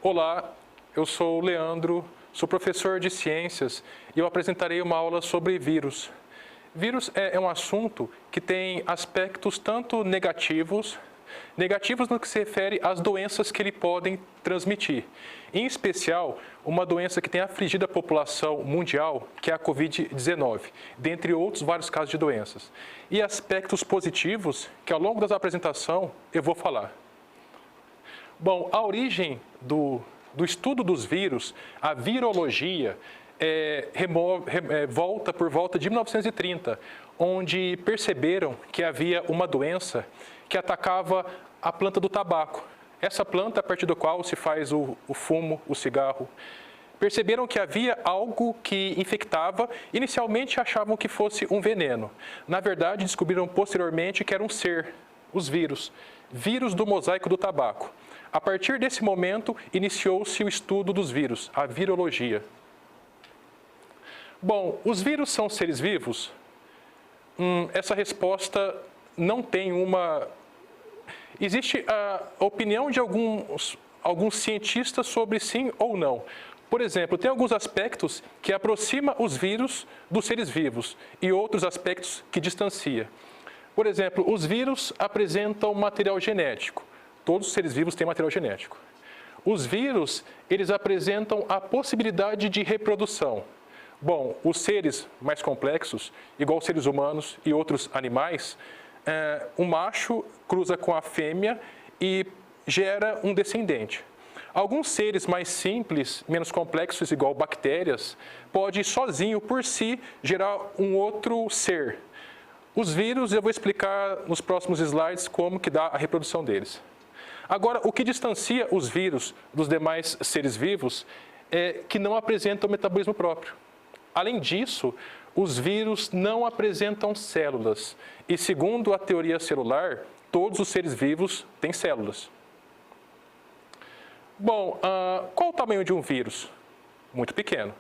Olá, eu sou o Leandro, sou professor de ciências e eu apresentarei uma aula sobre vírus. Vírus é um assunto que tem aspectos tanto negativos no que se refere às doenças que ele podem transmitir. Em especial, uma doença que tem afligido a população mundial, que é a Covid-19, dentre outros vários casos de doenças. E aspectos positivos que ao longo da apresentação eu vou falar. Bom, a origem do estudo dos vírus, a virologia, volta por volta de 1930, onde perceberam que havia uma doença que atacava a planta do tabaco. Essa planta, a partir do qual se faz o fumo, o cigarro. Perceberam que havia algo que infectava, inicialmente achavam que fosse um veneno. Na verdade, descobriram posteriormente que era um ser, os vírus do mosaico do tabaco. A partir desse momento, iniciou-se o estudo dos vírus, a virologia. Bom, os vírus são seres vivos? Essa resposta não tem uma... Existe a opinião de alguns cientistas sobre sim ou não. Por exemplo, tem alguns aspectos que aproximam os vírus dos seres vivos e outros aspectos que distancia. Por exemplo, os vírus apresentam material genético. Todos os seres vivos têm material genético. Os vírus, eles apresentam a possibilidade de reprodução. Bom, os seres mais complexos, igual os seres humanos e outros animais, o macho cruza com a fêmea e gera um descendente. Alguns seres mais simples, menos complexos, igual bactérias, pode sozinho, por si, gerar um outro ser. Os vírus, eu vou explicar nos próximos slides como que dá a reprodução deles. Agora, o que distancia os vírus dos demais seres vivos é que não apresentam metabolismo próprio. Além disso, os vírus não apresentam células. E segundo a teoria celular, todos os seres vivos têm células. Bom, qual o tamanho de um vírus? Muito pequeno.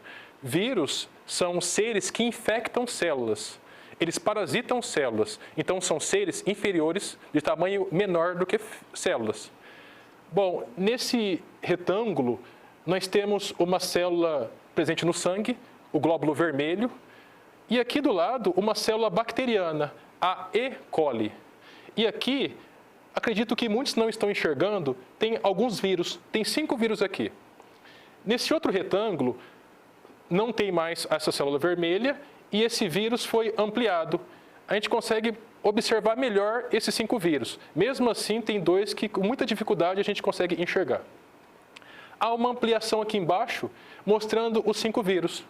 Vírus são seres que infectam células. Eles parasitam células. Então, são seres inferiores de tamanho menor do que células. Bom, nesse retângulo, nós temos uma célula presente no sangue, o glóbulo vermelho, e aqui do lado, uma célula bacteriana, a E. coli. E aqui, acredito que muitos não estão enxergando, tem alguns vírus, tem 5 vírus aqui. Nesse outro retângulo, não tem mais essa célula vermelha, e esse vírus foi ampliado. A gente consegue observar melhor esses 5 vírus. Mesmo assim, tem 2 que com muita dificuldade a gente consegue enxergar. Há uma ampliação aqui embaixo mostrando os 5 vírus.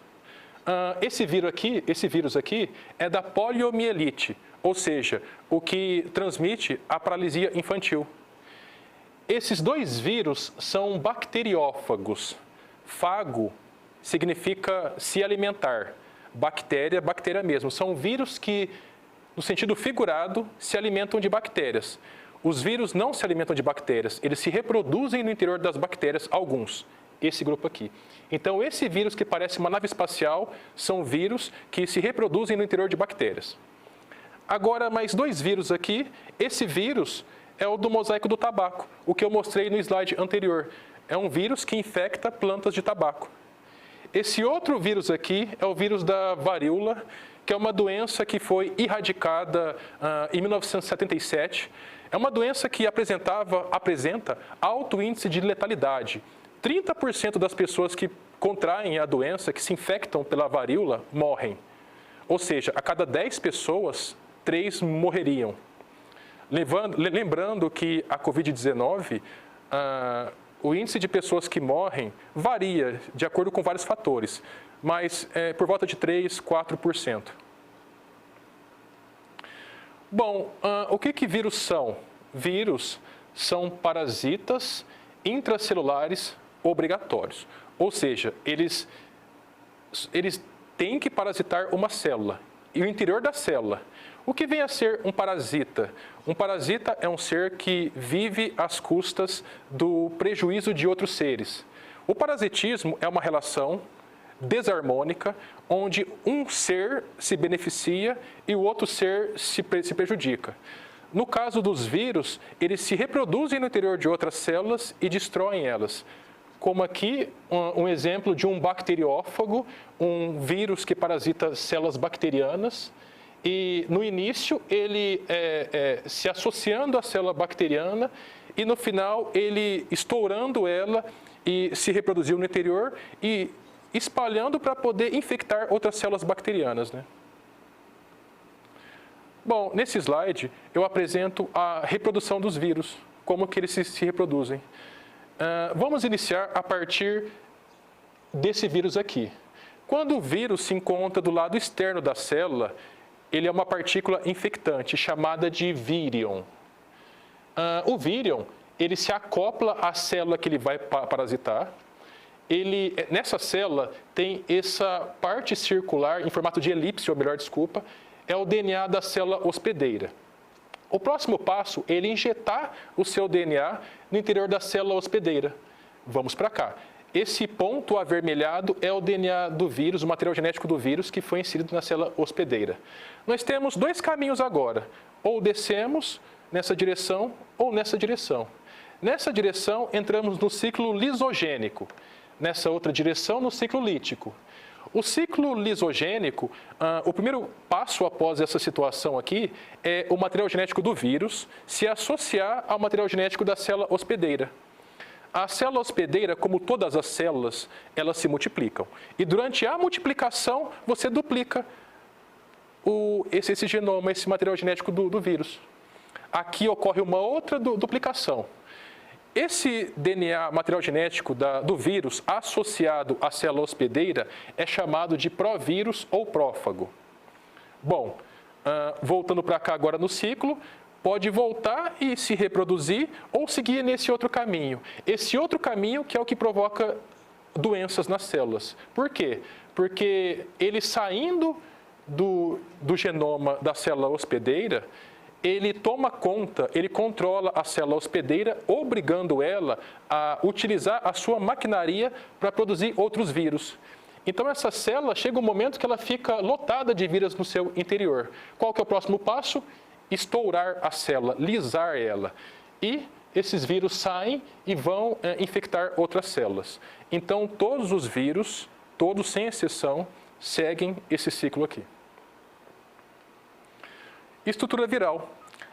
Esse vírus aqui é da poliomielite, ou seja, o que transmite a paralisia infantil. Esses 2 vírus são bacteriófagos. Fago significa se alimentar. Bactéria, bactéria mesmo. São vírus que, no sentido figurado, se alimentam de bactérias. Os vírus não se alimentam de bactérias, eles se reproduzem no interior das bactérias, alguns. Esse grupo aqui. Então, esse vírus que parece uma nave espacial são vírus que se reproduzem no interior de bactérias. Agora, mais 2 vírus aqui. Esse vírus é o do mosaico do tabaco, o que eu mostrei no slide anterior. É um vírus que infecta plantas de tabaco. Esse outro vírus aqui é o vírus da varíola, que é uma doença que foi erradicada em 1977. É uma doença que apresenta alto índice de letalidade. 30% das pessoas que contraem a doença, que se infectam pela varíola, morrem. Ou seja, a cada 10 pessoas, 3 morreriam. Lembrando que a Covid-19, o índice de pessoas que morrem varia de acordo com vários fatores, mas por volta de 3, 4%. Bom, o que vírus são? Vírus são parasitas intracelulares obrigatórios. Ou seja, eles têm que parasitar uma célula e o interior da célula. O que vem a ser um parasita? Um parasita é um ser que vive às custas do prejuízo de outros seres. O parasitismo é uma relação desarmônica, onde um ser se beneficia e o outro ser se prejudica. No caso dos vírus, eles se reproduzem no interior de outras células e destroem elas. como aqui um exemplo de um bacteriófago, um vírus que parasita células bacterianas, e no início ele se associando à célula bacteriana e no final ele estourando ela e se reproduziu no interior e espalhando para poder infectar outras células bacterianas, né? Bom, nesse slide eu apresento a reprodução dos vírus, como que eles se reproduzem. Vamos iniciar a partir desse vírus aqui. Quando o vírus se encontra do lado externo da célula, ele é uma partícula infectante chamada de vírion. O vírion, ele se acopla à célula que ele vai parasitar. Nessa célula tem essa parte circular em formato de elipse, ou melhor, desculpa, é o DNA da célula hospedeira. O próximo passo é ele injetar o seu DNA no interior da célula hospedeira. Vamos para cá. Esse ponto avermelhado é o DNA do vírus, o material genético do vírus que foi inserido na célula hospedeira. Nós temos dois caminhos agora. Ou descemos nessa direção ou nessa direção. Nessa direção, entramos no ciclo lisogênico. Nessa outra direção, no ciclo lítico. O ciclo lisogênico, o primeiro passo após essa situação aqui é o material genético do vírus se associar ao material genético da célula hospedeira. A célula hospedeira, como todas as células, elas se multiplicam. E durante a multiplicação, você duplica esse genoma, esse material genético do vírus. Aqui ocorre uma outra duplicação. Esse DNA, material genético do vírus associado à célula hospedeira é chamado de provírus ou prófago. Bom, voltando para cá agora no ciclo, pode voltar e se reproduzir ou seguir nesse outro caminho. Esse outro caminho que é o que provoca doenças nas células. Por quê? Porque ele saindo do genoma da célula hospedeira, ele toma conta, ele controla a célula hospedeira, obrigando ela a utilizar a sua maquinaria para produzir outros vírus. Então, essa célula chega um momento que ela fica lotada de vírus no seu interior. Qual que é o próximo passo? Estourar a célula, lisar ela. E esses vírus saem e vão infectar outras células. Então, todos os vírus, todos sem exceção, seguem esse ciclo aqui. Estrutura viral.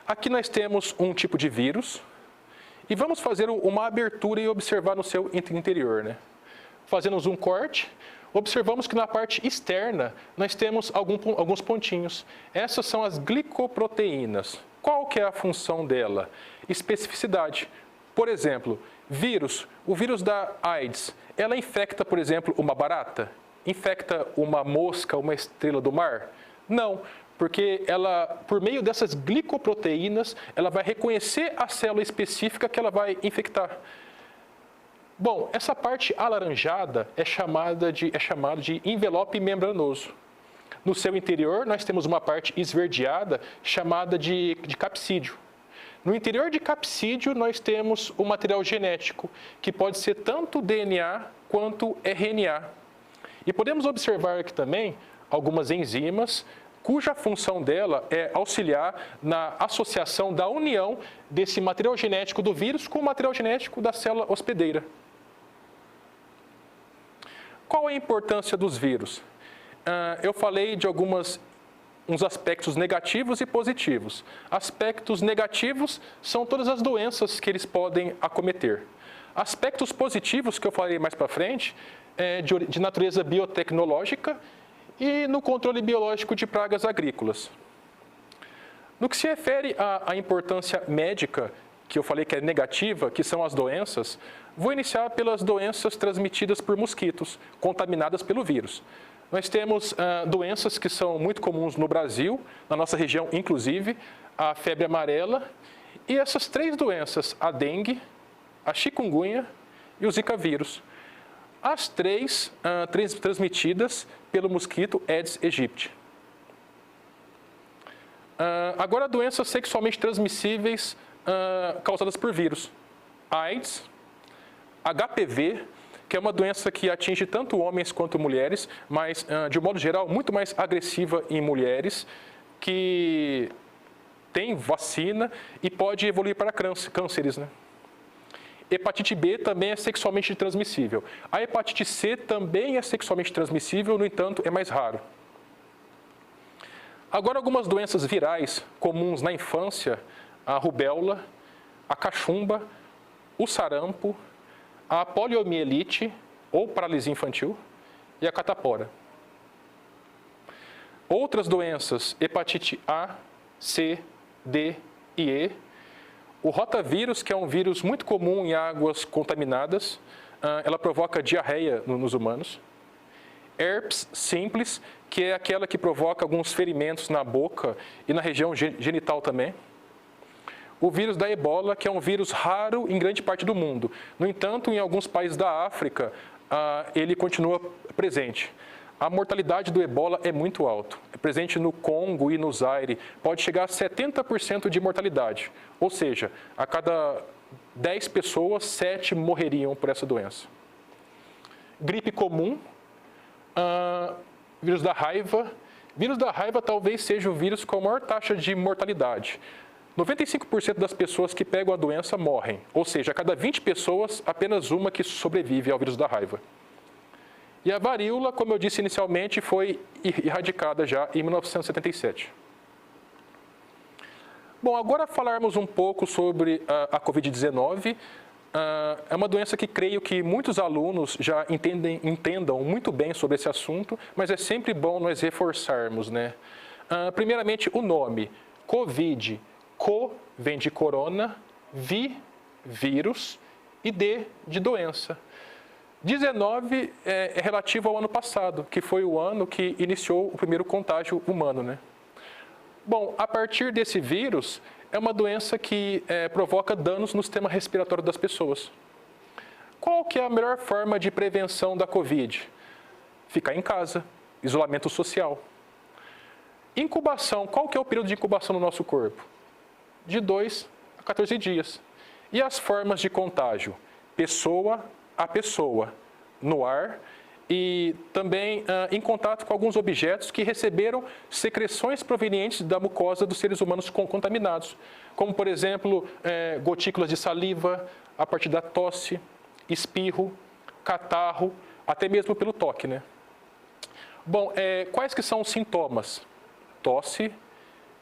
Aqui nós temos um tipo de vírus e vamos fazer uma abertura e observar no seu interior, né? Fazendo um corte, observamos que na parte externa nós temos alguns pontinhos. Essas são as glicoproteínas. Qual que é a função dela? Especificidade. Por exemplo, o vírus da AIDS, ela infecta, por exemplo, uma barata? Infecta uma mosca, uma estrela do mar? Não, porque ela, por meio dessas glicoproteínas, ela vai reconhecer a célula específica que ela vai infectar. Bom, essa parte alaranjada é chamado de envelope membranoso. No seu interior, nós temos uma parte esverdeada chamada de capsídio. No interior de capsídio, nós temos o material genético, que pode ser tanto DNA quanto RNA. E podemos observar aqui também algumas enzimas, cuja função dela é auxiliar na associação da união desse material genético do vírus com o material genético da célula hospedeira. Qual é a importância dos vírus? Eu falei de uns aspectos negativos e positivos. Aspectos negativos são todas as doenças que eles podem acometer. Aspectos positivos, que eu falarei mais para frente, é de natureza biotecnológica e no controle biológico de pragas agrícolas. No que se refere à importância médica, que eu falei que é negativa, que são as doenças, vou iniciar pelas doenças transmitidas por mosquitos, contaminadas pelo vírus. Nós temos doenças que são muito comuns no Brasil, na nossa região inclusive, a febre amarela, e essas três doenças, a dengue, a chikungunya e o zika vírus. As três transmitidas pelo mosquito Aedes aegypti. Agora, doenças sexualmente transmissíveis causadas por vírus. AIDS, HPV, que é uma doença que atinge tanto homens quanto mulheres, mas, de um modo geral, muito mais agressiva em mulheres, que tem vacina e pode evoluir para cânceres, né? Hepatite B também é sexualmente transmissível. A hepatite C também é sexualmente transmissível, no entanto, é mais raro. Agora, algumas doenças virais comuns na infância, a rubéola, a cachumba, o sarampo, a poliomielite ou paralisia infantil e a catapora. Outras doenças, hepatite A, C, D e E. O rotavírus, que é um vírus muito comum em águas contaminadas, ela provoca diarreia nos humanos. Herpes simples, que é aquela que provoca alguns ferimentos na boca e na região genital também. O vírus da ebola, que é um vírus raro em grande parte do mundo. No entanto, em alguns países da África, ele continua presente. A mortalidade do ebola é muito alta. É presente no Congo e no Zaire. Pode chegar a 70% de mortalidade. Ou seja, a cada 10 pessoas, 7 morreriam por essa doença. Gripe comum, vírus da raiva. Vírus da raiva talvez seja o vírus com a maior taxa de mortalidade. 95% das pessoas que pegam a doença morrem. Ou seja, a cada 20 pessoas, apenas uma que sobrevive ao vírus da raiva. E a varíola, como eu disse inicialmente, foi erradicada já em 1977. Bom, agora falarmos um pouco sobre a Covid-19. É uma doença que creio que muitos alunos já entendam muito bem sobre esse assunto, mas é sempre bom nós reforçarmos, né? Primeiramente, o nome, Covid. Co vem de corona, vírus e D de doença. 19 é relativo ao ano passado, que foi o ano que iniciou o primeiro contágio humano, né? Bom, a partir desse vírus, é uma doença que provoca danos no sistema respiratório das pessoas. Qual que é a melhor forma de prevenção da Covid? Ficar em casa, isolamento social. Incubação, qual que é o período de incubação no nosso corpo? De 2 a 14 dias. E as formas de contágio? Pessoa a pessoa, no ar e também em contato com alguns objetos que receberam secreções provenientes da mucosa dos seres humanos contaminados, como, por exemplo, gotículas de saliva, a partir da tosse, espirro, catarro, até mesmo pelo toque, né? Bom, quais que são os sintomas? Tosse,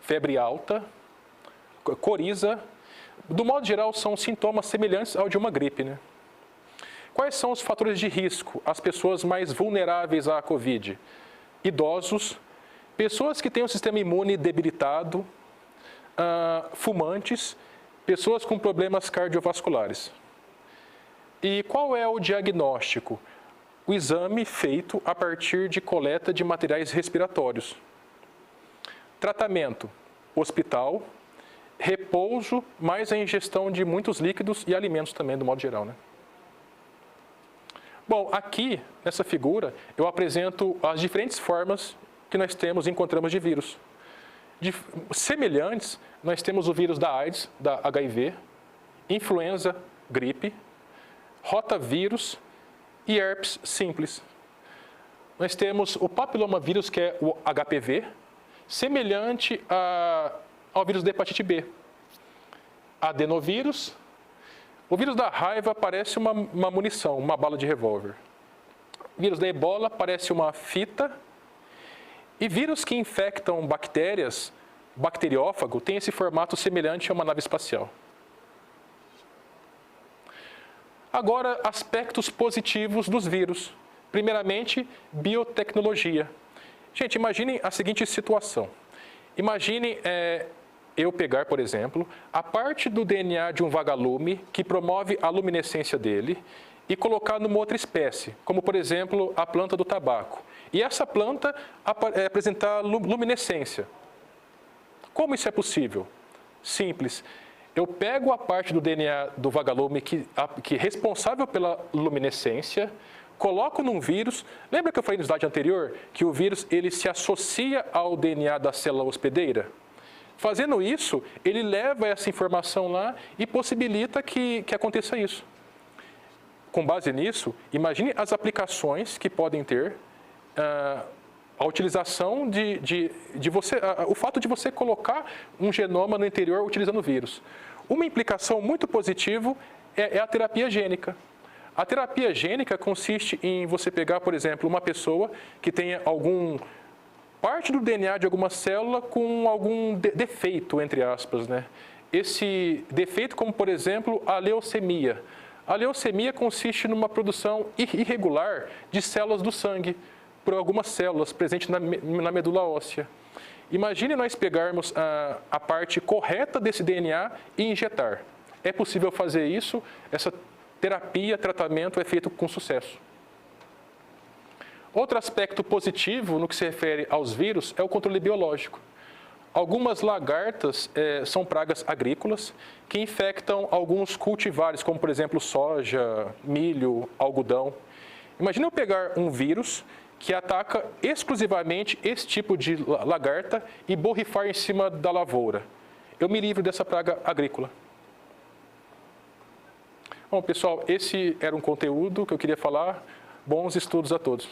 febre alta, coriza. Do modo geral, são sintomas semelhantes ao de uma gripe, né? Quais são os fatores de risco? As pessoas mais vulneráveis à Covid? Idosos, pessoas que têm o sistema imune debilitado, fumantes, pessoas com problemas cardiovasculares. E qual é o diagnóstico? O exame feito a partir de coleta de materiais respiratórios. Tratamento, hospital, repouso, mais a ingestão de muitos líquidos e alimentos também, do modo geral, né? Bom, aqui, nessa figura, eu apresento as diferentes formas que nós encontramos de vírus. Semelhantes, nós temos o vírus da AIDS, da HIV, influenza, gripe, rotavírus e herpes simples. Nós temos o papilomavírus, que é o HPV, semelhante ao vírus da hepatite B. Adenovírus. O vírus da raiva parece uma munição, uma bala de revólver. O vírus da ebola parece uma fita. E vírus que infectam bactérias, bacteriófago, tem esse formato semelhante a uma nave espacial. Agora, aspectos positivos dos vírus. Primeiramente, biotecnologia. Gente, imaginem a seguinte situação. Imagine eu pegar, por exemplo, a parte do DNA de um vagalume que promove a luminescência dele e colocar numa outra espécie, como, por exemplo, a planta do tabaco. E essa planta apresentar luminescência. Como isso é possível? Simples. Eu pego a parte do DNA do vagalume que é responsável pela luminescência, coloco num vírus. Lembra que eu falei no slide anterior que o vírus ele se associa ao DNA da célula hospedeira? Fazendo isso, ele leva essa informação lá e possibilita que aconteça isso. Com base nisso, imagine as aplicações que podem ter a utilização o fato de você colocar um genoma no interior utilizando o vírus. Uma implicação muito positiva é a terapia gênica. A terapia gênica consiste em você pegar, por exemplo, uma pessoa que tenha parte do DNA de alguma célula com algum defeito, entre aspas, né? Esse defeito, como por exemplo, a leucemia. A leucemia consiste numa produção irregular de células do sangue por algumas células presentes na medula óssea. Imagine nós pegarmos a parte correta desse DNA e injetar. É possível fazer isso, essa terapia, tratamento é feito com sucesso. Outro aspecto positivo no que se refere aos vírus é o controle biológico. Algumas lagartas são pragas agrícolas que infectam alguns cultivares, como por exemplo soja, milho, algodão. Imagine eu pegar um vírus que ataca exclusivamente esse tipo de lagarta e borrifar em cima da lavoura. Eu me livro dessa praga agrícola. Bom, pessoal, esse era um conteúdo que eu queria falar. Bons estudos a todos.